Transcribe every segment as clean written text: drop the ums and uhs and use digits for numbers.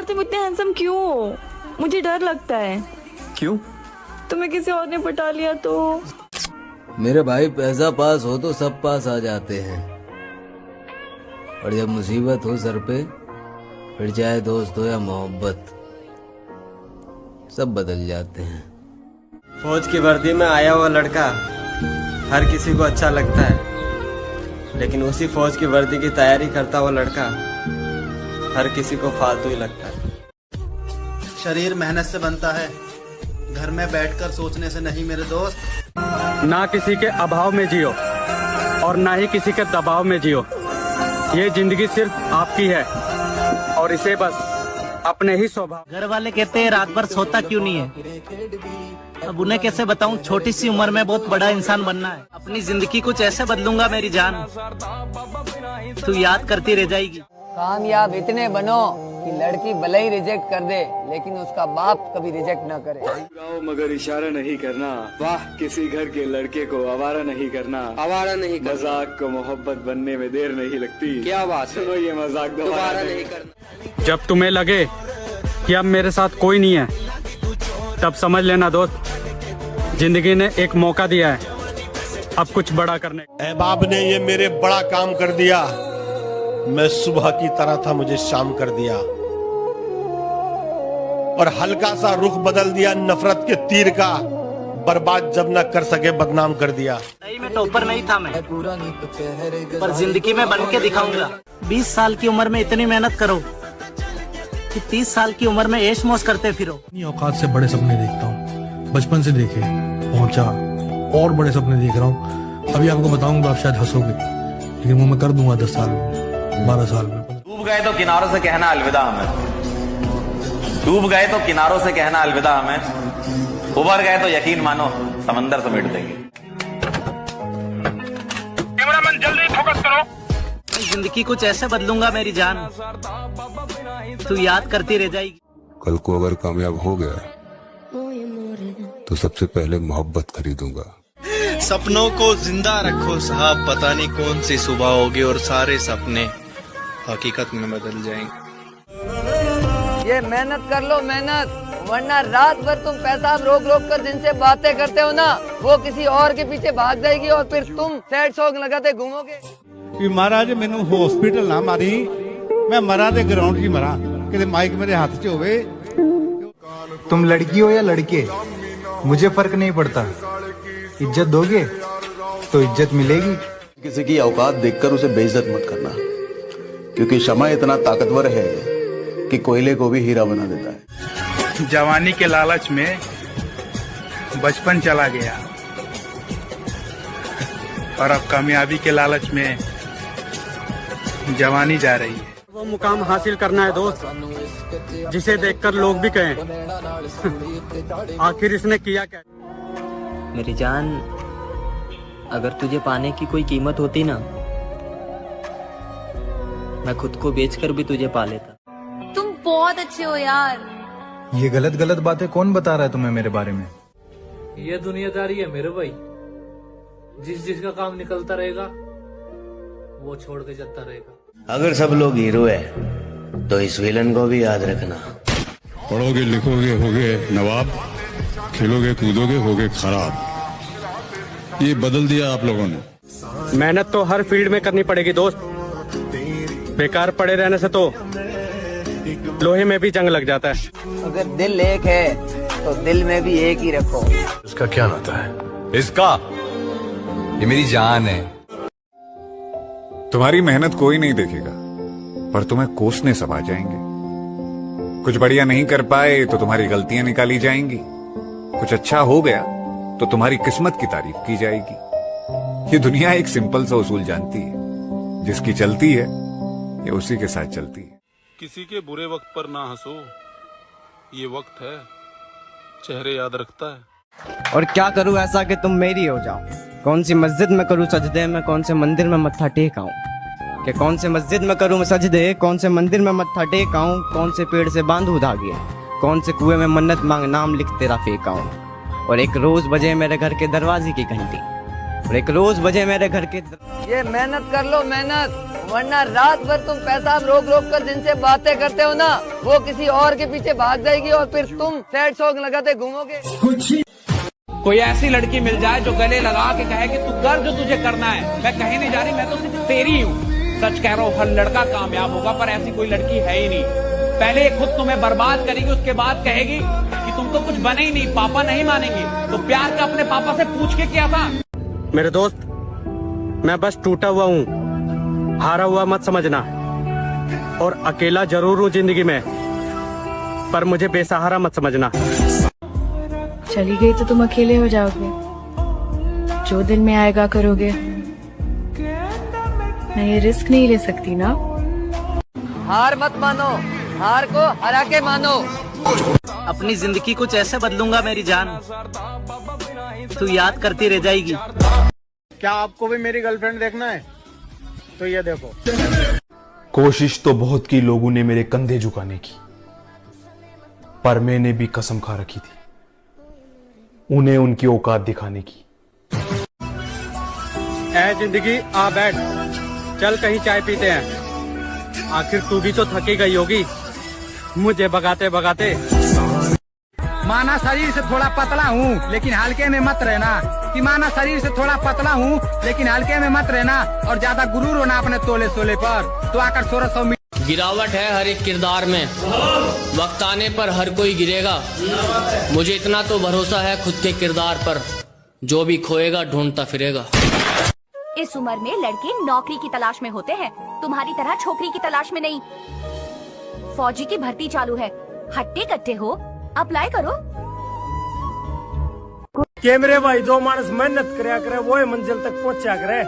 यार तुम इतने हैंडसम क्यों हो? मुझे डर लगता है। क्यों? तुम्हें किसी और ने पटा लिया तो? मेरे भाई पैसा पास हो तो सब पास आ जाते हैं, और जब मुसीबत हो सर पे फिर चाहे दोस्त हो या मोहब्बत सब बदल जाते हैं। फौज की वर्दी में आया हुआ लड़का हर किसी को अच्छा लगता है, लेकिन उसी फौज की वर्दी की तैयारी करता हुआ लड़का हर किसी को फालतू ही लगता है। शरीर मेहनत से बनता है, घर में बैठकर सोचने से नहीं मेरे दोस्त। ना किसी के अभाव में जियो और ना ही किसी के दबाव में जियो। ये जिंदगी सिर्फ आपकी है और इसे बस अपने ही स्वभाव। घर वाले कहते हैं रात भर सोता क्यों नहीं है, अब उन्हें कैसे बताऊं छोटी सी उम्र में बहुत बड़ा इंसान बनना है। अपनी जिंदगी कुछ ऐसे बदलूंगा मेरी जान, तू याद करती रह जाएगी। कामयाब इतने बनो कि लड़की भले ही रिजेक्ट कर दे लेकिन उसका बाप कभी रिजेक्ट ना करे। मगर इशारा नहीं करना, वाह किसी घर के लड़के को आवारा नहीं करना। आवारा नहीं करना। मजाक को मोहब्बत बनने में देर नहीं लगती। क्या बात है? सुनो ये मजाक दोबारा नहीं करना। जब तुम्हें लगे कि अब मेरे साथ कोई नहीं है, तब समझ लेना दोस्त, जिंदगी ने एक मौका दिया है अब कुछ बड़ा करने। अहबाब ने ये मेरे बड़ा काम कर दिया, मैं सुबह की तरह था मुझे शाम कर दिया, और हल्का सा रुख बदल दिया नफरत के तीर का, बर्बाद जब न कर सके बदनाम कर दिया। सही में टॉपर नहीं था मैं, पर जिंदगी में बन के दिखाऊंगा। 20 साल की उम्र में इतनी मेहनत करो कि 30 साल की उम्र में ऐश मौज करते फिरो। अपनी औकात से बड़े सपने देखता हूँ, बचपन से देखे पहुंचा और बड़े सपने देख रहा हूँ। अभी आपको बताऊंगा, आप शायद हंसोगे, लेकिन वो मैं कर दूंगा 10 साल में, 12 साल में। डूब गए तो किनारों से कहना अलविदा हमें, डूब गए तो किनारों से कहना अलविदा हमें, उबर गए तो यकीन मानो समंदर समेट देंगे। कैमरामैन जल्दी फोकस करो। जिंदगी कुछ ऐसे बदलूंगा मेरी जान, तू याद करती रह जाएगी। कल को अगर कामयाब हो गया तो सबसे पहले मोहब्बत खरीदूंगा। सपनों को जिंदा रखो साहब, पता नहीं कौन सी सुबह होगी और सारे सपने हकीकत में बदल जाएंगे। ये मेहनत कर लो मेहनत, वरना रात भर तुम पैसा रोक रोक कर जिनसे बातें करते हो ना, वो किसी और के पीछे भाग जाएगी और फिर तुम सैड सॉन्ग लगाते घूमोगे। महाराज मैनू हॉस्पिटल ना मारी, मैं मरा दे ग्राउंड ही मरा, कि माइक मेरे हाथ च होवे। तुम लड़की हो या लड़के, मुझे फर्क नहीं पड़ता, इज्जत दोगे तो इज्जत मिलेगी। किसी की औकात देखकर उसे बेइज्जत मत करना, क्योंकि शमा इतना ताकतवर है कि कोयले को भी हीरा बना देता है। जवानी के लालच में बचपन चला गया और अब कामयाबी के लालच में जवानी जा रही है। वो मुकाम हासिल करना है दोस्त जिसे देखकर लोग भी कहें आखिर इसने किया क्या। मेरी जान, अगर तुझे पाने की कोई कीमत होती ना, मैं खुद को बेचकर भी तुझे पा लेता। तुम बहुत अच्छे हो यार। ये गलत गलत बातें कौन बता रहा है तुम्हें मेरे बारे में? ये दुनियादारी है मेरे भाई, जिसका काम निकलता रहेगा वो छोड़ के चलता रहेगा। अगर सब लोग हीरो है तो इस विलन को भी याद रखना। पढ़ोगे लिखोगे होगे नवाब, खेलोगे कूदोगे होगे खराब। ये बदल दिया आप लोगों ने। मेहनत तो हर फील्ड में करनी पड़ेगी दोस्त, बेकार पड़े रहने से तो लोहे में भी जंग लग जाता है। अगर दिल एक है तो दिल में भी एक ही रखो। इसका क्या नाता है? इसका, ये मेरी जान है। तुम्हारी मेहनत कोई नहीं देखेगा, पर तुम्हें कोसने सब आ जाएंगे। कुछ बढ़िया नहीं कर पाए तो तुम्हारी गलतियां निकाली जाएंगी, कुछ अच्छा हो गया तो तुम्हारी किस्मत की तारीफ की जाएगी। ये दुनिया एक सिंपल सा उसूल जानती है, जिसकी चलती है ये उसी के साथ चलती है। किसी के बुरे वक्त पर ना हंसो, ये वक्त है चेहरे याद रखता है। और क्या करूं ऐसा कि तुम मेरी हो जाओ? कौन सी मस्जिद में करूं सजदे, में कौन से मंदिर में मत्था टेकाऊं? कि कौन से मस्जिद में करूं सजदे, कौन से मंदिर में मत्था टेकाऊं? कौन से पेड़ से बांधूं धागे, कौन से कुएं में मन्नत मांग नाम लिख तेरा फेंकाऊं? और एक रोज बजे मेरे घर के दरवाजे की घंटी, और एक रोज बजे मेरे घर के। ये मेहनत कर लो मेहनत, वरना रात भर तुम पैसा रोक रोक कर जिनसे बातें करते हो ना, वो किसी और के पीछे भाग जाएगी और फिर तुम सैड सॉन्ग लगाते घूमोगे। कोई ऐसी लड़की मिल जाए जो गले लगा के कहे कि तू कर जो तुझे करना है, मैं कहीं नहीं जा रही, मैं तो सिर्फ तेरी हूँ। सच कह रहा हूँ, हर लड़का कामयाब होगा, पर ऐसी कोई लड़की है ही नहीं। पहले खुद तुम्हें बर्बाद करेगी, उसके बाद कहेगी कि तुम तो कुछ बने ही नहीं, पापा नहीं मानेंगे। तो प्यार का अपने पापा से पूछ के किया था। मेरे दोस्त, मैं बस टूटा हुआ हूँ, हारा हुआ मत समझना। और अकेला जरूर हूँ जिंदगी में, पर मुझे बेसहारा मत समझना। चली गई तो तुम अकेले हो जाओगे, जो दिल में आएगा करोगे। मैं ये रिस्क नहीं ले सकती ना। हार मत मानो, हार को हरा के मानो। अपनी जिंदगी कुछ ऐसे बदलूंगा मेरी जान, तू याद करती रह जाएगी। क्या आपको भी मेरी गर्लफ्रेंड देखना है? तो ये देखो। कोशिश तो बहुत की लोगों ने मेरे कंधे झुकाने की, पर मैंने भी कसम खा रखी थी उन्हें उनकी औकात दिखाने की। ऐ जिंदगी आ बैठ, चल कहीं चाय पीते हैं। आखिर तू भी तो थकी गई होगी मुझे भगाते भगाते। माना शरीर से थोड़ा पतला हूँ लेकिन हल्के में मत रहना, कि माना शरीर से थोड़ा पतला हूँ लेकिन हल्के में मत रहना, और ज्यादा गुरूर होना अपने तोले सोले पर तो आकर 1600 गिरावट है हर एक किरदार में, वक्त आने पर हर कोई गिरेगा। मुझे इतना तो भरोसा है खुद के किरदार पर, जो भी खोएगा ढूंढता फिरेगा। इस उम्र में लड़के नौकरी की तलाश में होते हैं, तुम्हारी तरह छोकरी की तलाश में नहीं। फौजी की भर्ती चालू है, हट्टे कट्टे हो, अप्लाई करो। के मेरे भाई, जो मानस मेहनत करया करे वो ही मंजिल तक पहुंचा करे।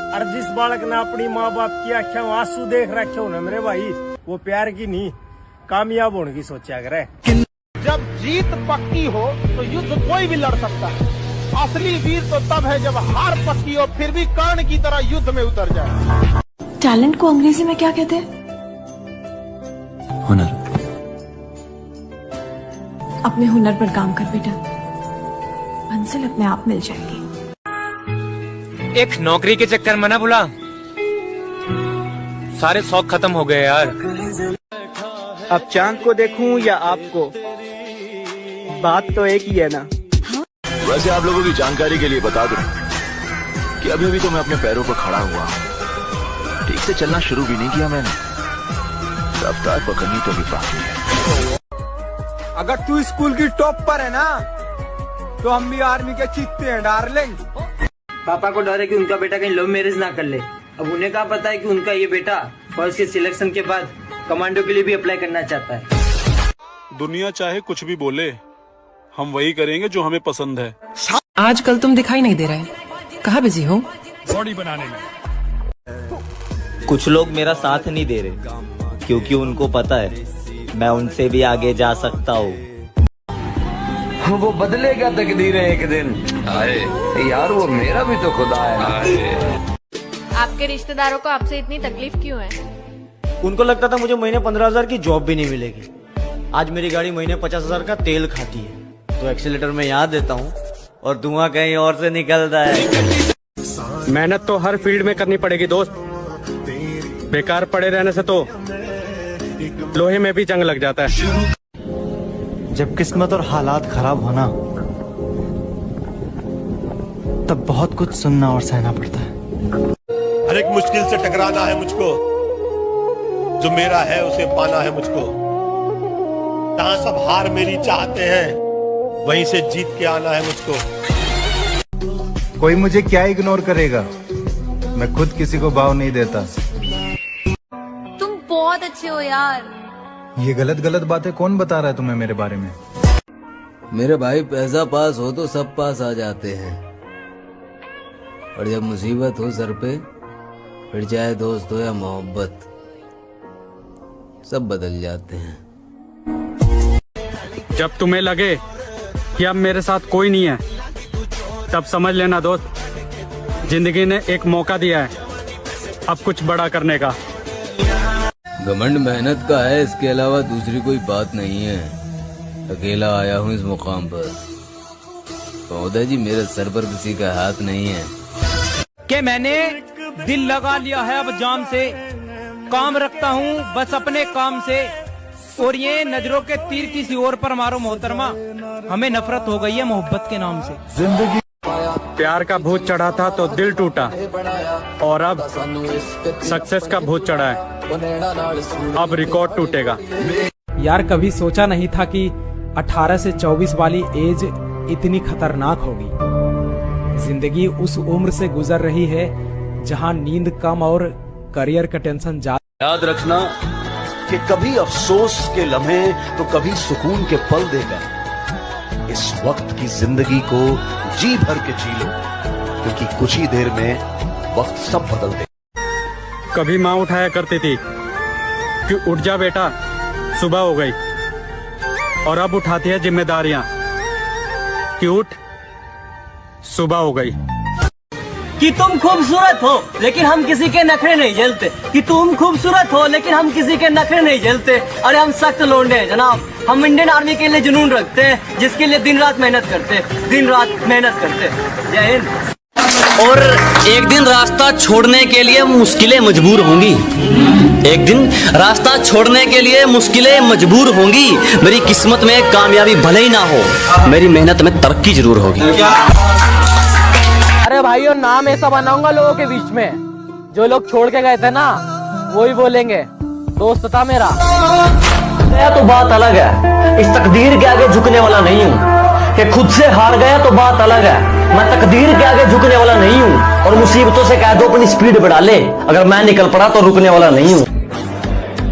और जिस बालक ने अपनी माँ बाप की आंखों में आंसू देख रखे हो ना मेरे भाई, वो प्यार की नहीं कामयाब होने की सोचा करे। जब जीत पक्की हो तो युद्ध कोई भी लड़ सकता है। असली वीर तो तब है जब हार पक्की हो फिर भी कर्ण की तरह युद्ध में उतर जाए। टैलेंट को अंग्रेजी में क्या कहते हैं? हुनर। अपने हुनर पर काम कर बेटा, मंजिल अपने आप मिल जाएगी। एक नौकरी के चक्कर में ना बुला, सारे शौक खत्म हो गए यार। अब चांद को देखूं या आपको, बात तो एक ही है ना। वैसे आप लोगों की जानकारी के लिए बता दूं कि अभी अभी तो मैं अपने पैरों पर खड़ा हुआ, ठीक से चलना शुरू भी नहीं किया मैंने, रफ्तार पकड़नी तो भी बाकी है। अगर तू स्कूल की टॉप पर है ना तो हम भी आर्मी के चीते हैं डार्लिंग। पापा को डर है कि उनका बेटा कहीं लव मैरिज ना कर ले। अब उन्हें क्या पता है कि उनका ये बेटा फर्स्ट के सिलेक्शन के बाद कमांडो के लिए भी अप्लाई करना चाहता है। दुनिया चाहे कुछ भी बोले, हम वही करेंगे जो हमें पसंद है। आजकल तुम दिखाई नहीं दे रहे, कहाँ बिजी हो? बॉडी बनाने में। कुछ लोग मेरा साथ नहीं दे रहे क्योंकि उनको पता है मैं उनसे भी आगे जा सकता हूँ। वो बदलेगा तकदीर एक दिन। यार वो मेरा भी तो खुदा है। आपके रिश्तेदारों को आपसे इतनी तकलीफ क्यों है? उनको लगता था मुझे महीने 15,000 की जॉब भी नहीं मिलेगी। आज मेरी गाड़ी महीने 50,000 का तेल खाती है, तो एक्सीलेटर में यहाँ देता हूँ और धुआं कहीं और से निकलता है। मेहनत तो हर फील्ड में करनी पड़ेगी दोस्त, बेकार पड़े रहने से तो लोहे में भी जंग लग जाता है। जब किस्मत और हालात खराब होना तब बहुत कुछ सुनना और सहना पड़ता है। हर एक मुश्किल से टकराना है मुझको, जो मेरा है उसे पाना है मुझको। जहां सब हार मेरी चाहते हैं वहीं से जीत के आना है मुझको। कोई मुझे क्या इग्नोर करेगा, मैं खुद किसी को भाव नहीं देता। तुम बहुत अच्छे हो यार। ये गलत गलत बातें कौन बता रहा है तुम्हें मेरे बारे में? मेरे भाई, पैसा पास हो तो सब पास आ जाते हैं, और जब मुसीबत हो सर पे, फिर चाहे दोस्त हो या मोहब्बत, सब बदल जाते हैं। जब तुम्हें लगे कि अब मेरे साथ कोई नहीं है, तब समझ लेना दोस्त, जिंदगी ने एक मौका दिया है अब कुछ बड़ा करने का। घमंड मेहनत का है, इसके अलावा दूसरी कोई बात नहीं है। अकेला आया हूँ इस मुकाम पर। पौधा जी, मेरे सर पर किसी का हाथ नहीं है। कि मैंने दिल लगा लिया है अब जान से, काम रखता हूँ बस अपने काम से, और ये नजरों के तीर किसी और पर मारो मोहतरमा, हमें नफरत हो गई है मोहब्बत के नाम से। जिंदगी प्यार का भूत चढ़ा था तो दिल टूटा, और अब सक्सेस का भूत चढ़ा है, अब रिकॉर्ड टूटेगा। यार कभी सोचा नहीं था कि 18 से 24 वाली एज इतनी खतरनाक होगी। जिंदगी उस उम्र से गुजर रही है जहां नींद कम और करियर का टेंशन ज्यादा। याद रखना कि कभी अफसोस के लम्हे तो कभी सुकून के पल देगा। इस वक्त की जिंदगी को जी भर के जी लो, क्योंकि कुछ ही देर में वक्त सब बदल देगा। कभी माँ उठाया करती थी कि उठ जा बेटा सुबह हो गई, और अब उठाती है जिम्मेदारियां कि उठ सुबह हो गई। कि तुम खूबसूरत हो लेकिन हम किसी के नखरे नहीं झेलते, कि तुम खूबसूरत हो लेकिन हम किसी के नखरे नहीं झेलते। अरे हम सख्त लोंडे हैं जनाब, हम इंडियन आर्मी के लिए जुनून रखते हैं, जिसके लिए दिन रात मेहनत करते, दिन रात मेहनत करते। जय हिंद। और एक दिन रास्ता छोड़ने के लिए मुश्किलें मजबूर होंगी, एक दिन रास्ता छोड़ने के लिए मुश्किलें मजबूर होंगी। मेरी किस्मत में कामयाबी भले ही ना हो, मेरी मेहनत में तरक्की जरूर होगी। अरे भाइयों, नाम ऐसा बनाऊंगा लोगों के बीच में, जो लोग छोड़ के गए थे ना वही बोलेंगे दोस्त था मेरा। गया तो बात अलग है, इस तकदीर के आगे झुकने वाला नहीं हूँ। कि खुद से हार गया तो बात अलग है, मैं तकदीर के आगे झुकने वाला नहीं हूँ। और मुसीबतों से कह दो अपनी स्पीड बढ़ा ले, अगर मैं निकल पड़ा तो रुकने वाला नहीं हूँ।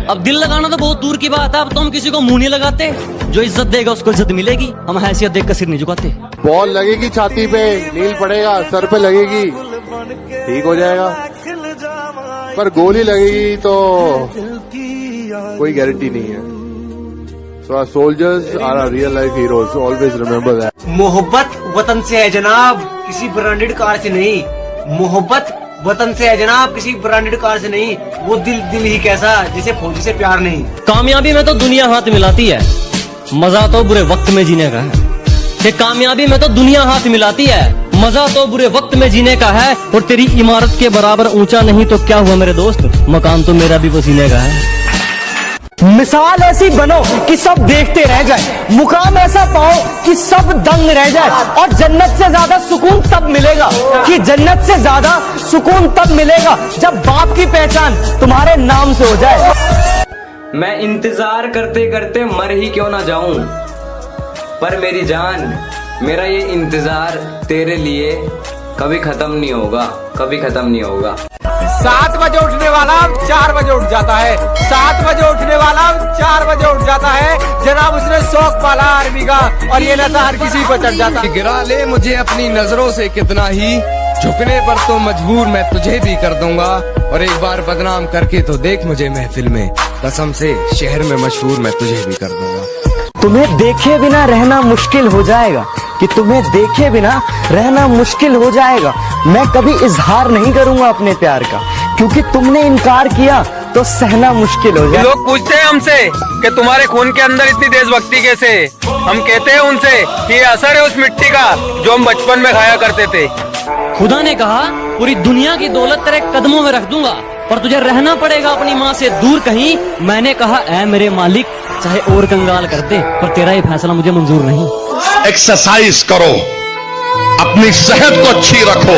अब दिल लगाना तो बहुत दूर की बात है, अब तो हम किसी को मुंह नहीं लगाते। जो इज्जत देगा उसको इज्जत मिलेगी, हम हैसियत देख कर सिर नहीं झुकाते। बॉल लगेगी छाती पे, नील पड़ेगा सर पे लगेगी, ठीक हो जाएगा। पर गोली लगेगी तो कोई गारंटी नहीं है। So our soldiers are our real life heroes. So always remember that. मोहब्बत वतन से है जनाब, किसी ब्रांडेड कार से नहीं। मोहब्बत वतन से है जनाब, किसी ब्रांडेड कार से नहीं। वो दिल दिल ही कैसा जिसे फौजी से प्यार नहीं। कामयाबी में तो दुनिया हाथ मिलाती है, मजा तो बुरे वक्त में जीने का है। कि कामयाबी में तो दुनिया हाथ मिलाती है, मजा तो बुरे वक्त में जीने का है। और तेरी इमारत के बराबर ऊंचा नहीं तो क्या हुआ मेरे दोस्त, मकान तो मेरा भी पसीने का है। मिसाल ऐसी बनो कि सब देखते रह जाए, मुकाम ऐसा पाओ कि सब दंग रह जाए। और जन्नत से ज्यादा सुकून तब मिलेगा, कि जन्नत से ज्यादा सुकून तब मिलेगा जब बाप की पहचान तुम्हारे नाम से हो जाए। मैं इंतजार करते करते मर ही क्यों ना जाऊं, पर मेरी जान मेरा ये इंतजार तेरे लिए कभी खत्म नहीं होगा, कभी खत्म नहीं होगा। 7 बजे उठने वाला 4 बजे उठ जाता है, 7 बजे उठने वाला 4 बजे उठ जाता है। जनाब उसने शौक पाला आर्मी का, और ये नशा हर किसी पर चढ़ जाता है। गिरा ले मुझे अपनी नजरों से कितना ही, झुकने पर तो मजबूर मैं तुझे भी कर दूंगा। और एक बार बदनाम करके तो देख मुझे महफिल में, कसम से शहर में मशहूर मैं तुझे भी कर दूंगा। तुम्हें देखे बिना रहना मुश्किल हो जाएगा, कि तुम्हें देखे बिना रहना मुश्किल हो जाएगा। मैं कभी इजहार नहीं करूंगा अपने प्यार का, क्योंकि तुमने इनकार किया तो सहना मुश्किल हो जाएगा। लोग पूछते हैं हमसे कि तुम्हारे खून के अंदर इतनी देशभक्ति कैसे? हम कहते हैं उनसे कि ये असर है उस मिट्टी का जो हम बचपन में खाया करते थे। खुदा ने कहा पूरी दुनिया की दौलत तेरे कदमों में रख दूंगा, पर तुझे रहना पड़ेगा अपनी माँ से दूर कहीं। मैंने कहा ऐ मेरे मालिक, चाहे और कंगाल कर दे, पर तेरा ये फैसला मुझे मंजूर नहीं। एक्सरसाइज करो, अपनी सेहत को अच्छी रखो।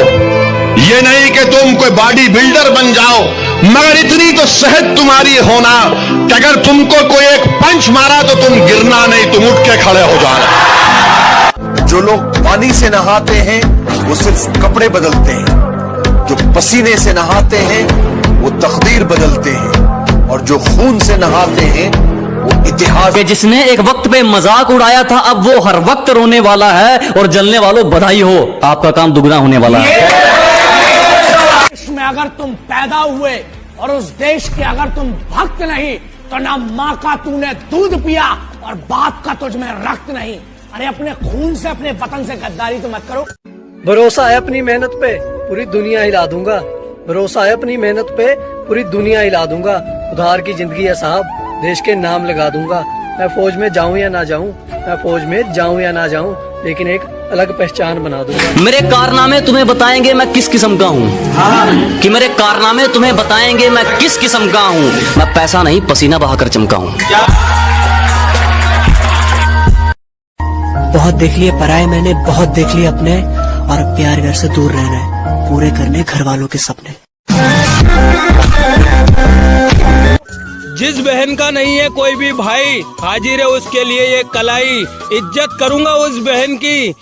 ये नहीं कि तुम कोई बॉडी बिल्डर बन जाओ, मगर इतनी तो सेहत तुम्हारी होना कि अगर तुमको कोई एक पंच मारा तो तुम गिरना नहीं, तुम उठ के खड़े हो जाना। जो लोग पानी से नहाते हैं वो सिर्फ कपड़े बदलते हैं, जो पसीने से नहाते हैं वो तकदीर बदलते हैं, और जो खून से नहाते हैं वो इतिहास। जिसने एक वक्त पे मजाक उड़ाया था अब वो हर वक्त रोने वाला है। और जलने वालों बधाई हो, आपका काम दुगना होने वाला है। देश में अगर तुम पैदा हुए और उस देश के अगर तुम भक्त नहीं, तो ना माँ का तूने दूध पिया और बाप का तुझ में रक्त नहीं। अरे अपने खून से अपने वतन से गद्दारी तो मत करो। भरोसा है अपनी मेहनत पे, पूरी दुनिया हिला दूंगा। भरोसा है अपनी मेहनत पे, पूरी दुनिया हिला दूंगा। उधार की जिंदगी है साहब, देश के नाम लगा दूंगा। मैं फौज में जाऊं या ना जाऊं, मैं फौज में जाऊं या ना जाऊं, लेकिन एक अलग पहचान बना दूंगा। मेरे कारनामे तुम्हें बताएंगे मैं किस किस्म का हूँ, कि मेरे कारनामे तुम्हें बताएंगे मैं किस किस्म का हूँ। मैं पैसा नहीं पसीना बहाकर चमका हूँ। बहुत देख लिए पराए मैंने, बहुत देख लिए अपने, और अब प्यार घर से दूर रहना है, पूरे करने घर वालों के सपने। जिस बहन का नहीं है कोई भी भाई, हाजिर है उसके लिए ये कलाई। इज्जत करूंगा उस बहन की